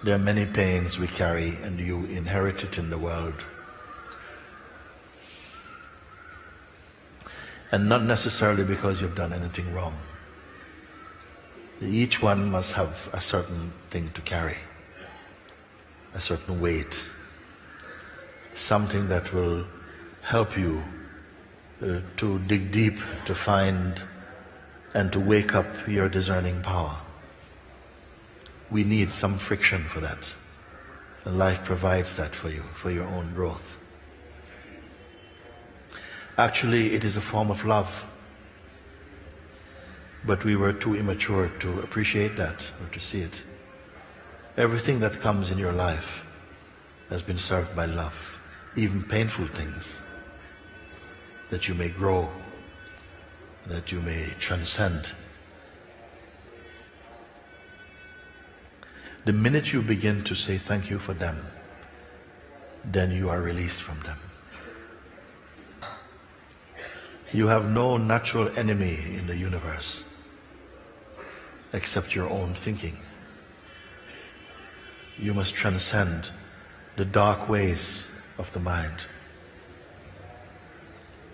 There are many pains we carry, and you inherit it in the world. And not necessarily because you've done anything wrong. Each one must have a certain thing to carry, a certain weight, something that will help you to dig deep, to find and to wake up your discerning power. We need some friction for that. And life provides that for you, for your own growth. Actually, it is a form of love. But we were too immature to appreciate that or to see it. Everything that comes in your life has been served by love, even painful things, that you may grow, that you may transcend. The minute you begin to say thank you for them, then you are released from them. You have no natural enemy in the universe except your own thinking. You must transcend the dark ways of the mind.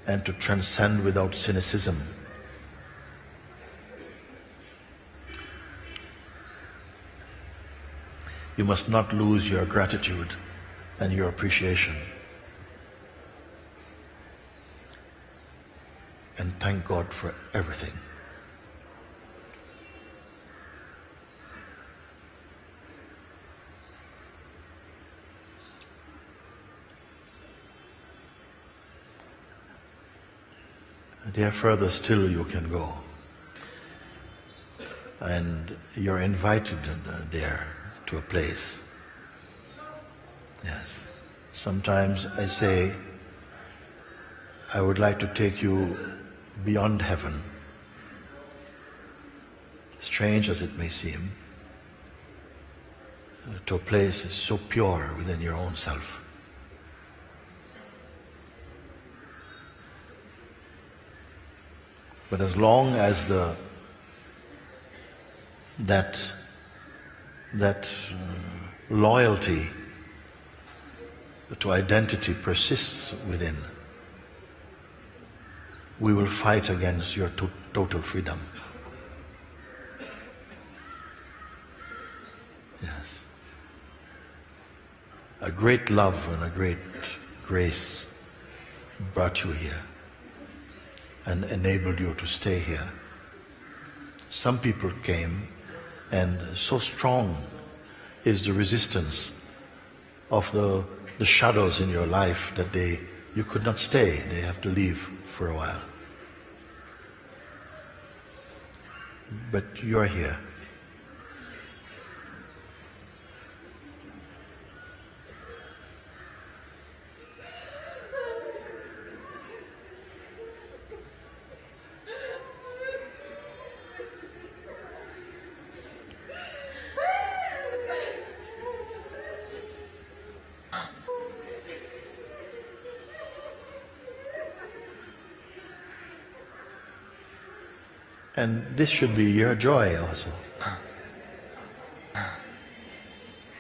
And to transcend without cynicism. You must not lose your gratitude and your appreciation. And thank God for everything. There further still you can go. And you're invited there to a place. Yes. Sometimes I say, I would like to take you beyond heaven, strange as it may seem, to a place that's so pure within your own self. But as long as that loyalty to identity persists within, we will fight against your total freedom. Yes. A great love and a great grace brought you here and enabled you to stay here. Some people came, and so strong is the resistance of the shadows in your life that you could not stay. They have to leave for a while. But you're here. And this should be your joy also.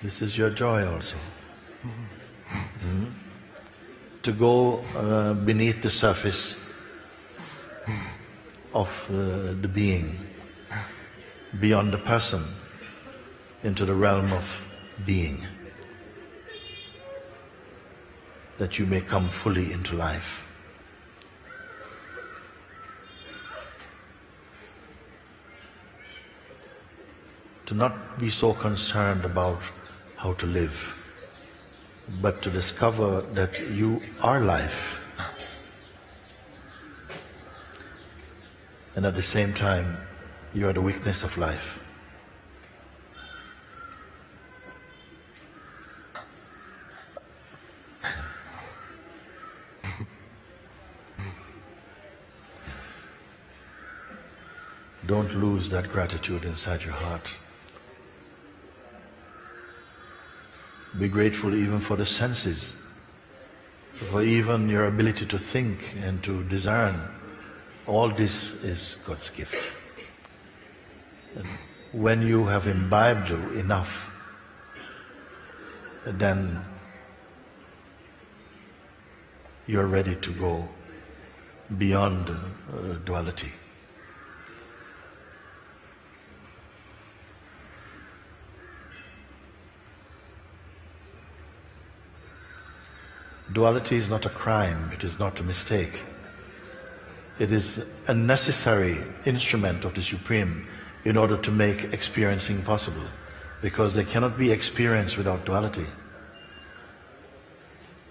This is your joy also. To go beneath the surface of the being, beyond the person, into the realm of being, that you may come fully into life. To not be so concerned about how to live, but to discover that you are life. And at the same time, you are the weakness of life. Don't lose that gratitude inside your heart. Be grateful even for the senses, for even your ability to think and to discern. All this is God's gift. And when you have imbibed enough then you're ready to go beyond duality. Duality is not a crime, it is not a mistake. It is a necessary instrument of the Supreme in order to make experiencing possible, because there cannot be experience without duality.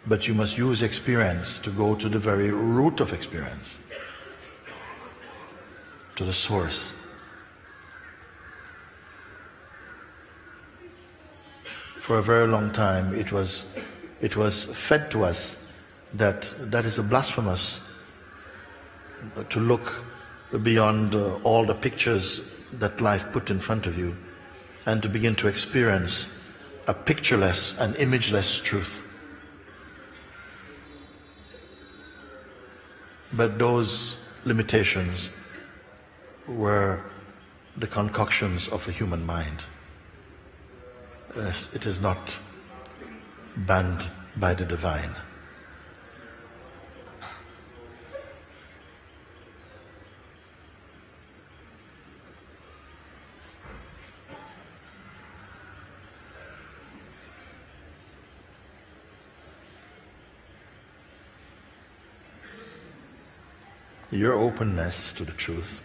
But you must use experience to go to the very root of experience, to the source. For a very long time it was fed to us that is a blasphemous to look beyond all the pictures that life put in front of you and to begin to experience a pictureless and imageless truth. But those limitations were the concoctions of a human mind. It is not banned by the divine. Your openness to the truth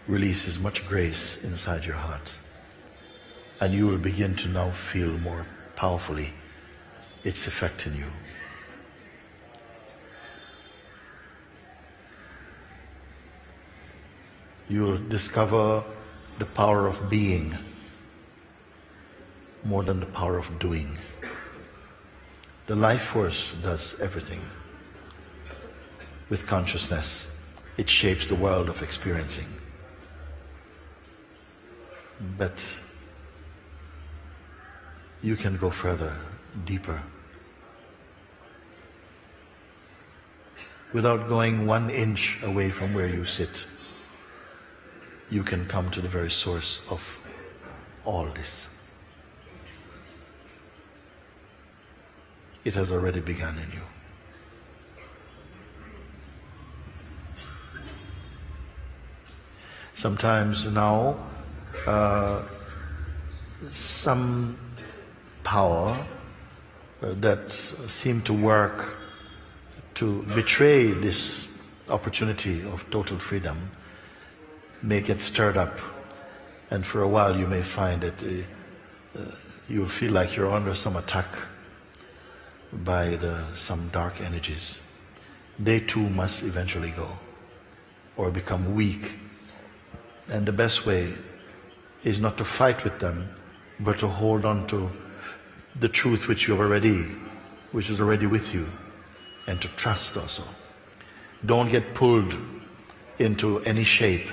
releases much grace inside your heart, and you will begin to now feel more powerfully its effect in you. You will discover the power of being more than the power of doing. The life force does everything. With consciousness, it shapes the world of experiencing. But you can go further, deeper. Without going 1 inch away from where you sit, you can come to the very source of all this. It has already begun in you. Sometimes now, some power that seem to work to betray this opportunity of total freedom may get stirred up, and for a while you may find that you'll feel like you're under some attack by some dark energies. They too must eventually go or become weak. And the best way is not to fight with them, but to hold on to the truth which is already with you, and to trust also. Don't get pulled into any shape.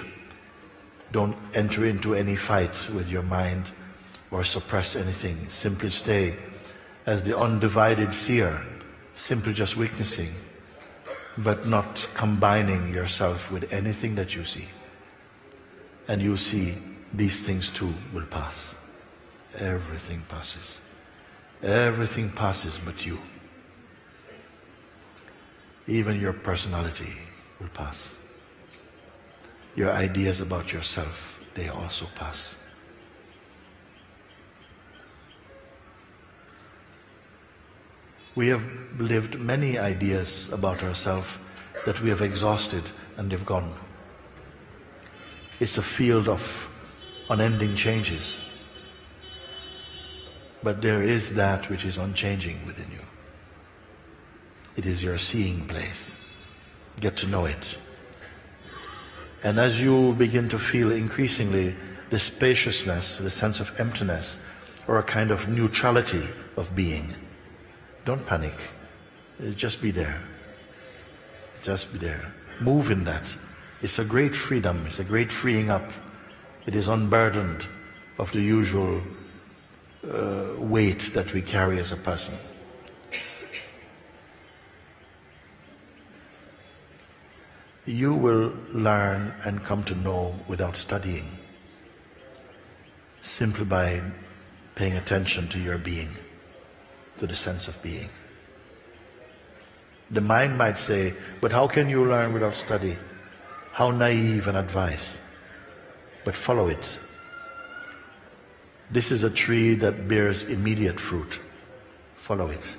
Don't enter into any fight with your mind or suppress anything. Simply stay as the undivided seer, simply just witnessing, but not combining yourself with anything that you see. And you see these things too will pass. Everything passes. Everything passes but you. Even your personality will pass. Your ideas about yourself, they also pass. We have lived many ideas about ourselves that we have exhausted and they've gone. It's a field of unending changes. But there is that which is unchanging within you. It is your seeing place. Get to know it. And as you begin to feel increasingly the spaciousness, the sense of emptiness, or a kind of neutrality of being, don't panic. Just be there. Just be there. Move in that. It's a great freedom. It's a great freeing up. It is unburdened of the usual weight that we carry as a person. You will learn and come to know without studying, simply by paying attention to your being. to the sense of being. The mind might say, but how can you learn without study? How naive an advice. But follow it. This is a tree that bears immediate fruit. Follow it.